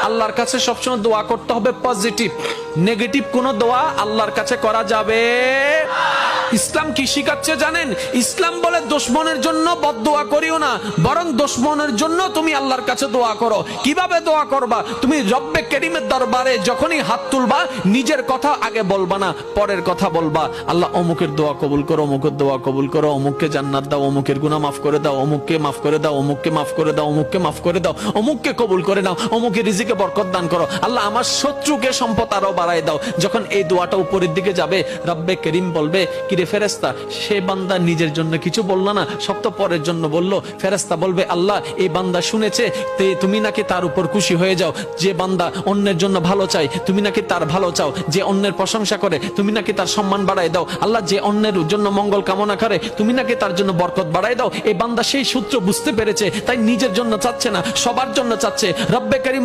আল্লাহর কাছে সবসময় দোয়া করতে হবে পজিটিভ, নেগেটিভ কোনো দোয়া আল্লাহর কাছে করা যাবে। ইসলাম কি শিখাচ্ছে জানেন? ইসলাম বলে দুশমনের জন্য বদদোয়া করিও না, বরং দুশমনের জন্য তুমি আল্লাহর কাছে দোয়া করো। কিভাবে দোয়া করবা? তুমি রব্বে করিমের দরবারে যখনই হাত তুলবা, নিজের কথা আগে বলবা না, পরের কথা বলবা। আল্লাহ অমুকের দোয়া কবুল করো, অমুকের দোয়া কবুল করো, অমুককে জান্নাত দাও, অমুকের গুনাহ মাফ করে দাও, অমুককে মাফ করে দাও, অমুককে মাফ করে দাও, অমুককে মাফ করে দাও, অমুককে কবুল করে নাও, অমুকের রিজিকে বরকত দান করো। আল্লাহ আমার শত্রুকে সম্পদ আরো বাড়ায় দাও। যখন এই দোয়াটা উপরের দিকে যাবে, রব্বে করিম বলবে, কিরে ফেরেশতা, সে বান্দা নিজের জন্য কিছু বলল না, সব তো পরের জন্য বলল। ফেরেশতা বলবে, আল্লাহ এই বান্দা শুনেছে, তুমি নাকি তার উপর খুশি হয়ে যাও। যে বান্দা অন্যের জন্য ভালো চাই, তুমি নাকি তার ভালো চাও। যে অন্যের প্রশংসা করে, তুমি নাকি তার সম্মান বাড়ায় দাও। আল্লাহ যে অন্যের জন্য মঙ্গল কামনা করে, তুমি নাকি তার জন্য বরকত বাড়ায় দাও। এই বান্দা সেই সূত্র বুঝতে পেরেছে, তাই নিজের জন্য চাচ্ছে না, সবার জন্য চাচ্ছে। রব্বে করিম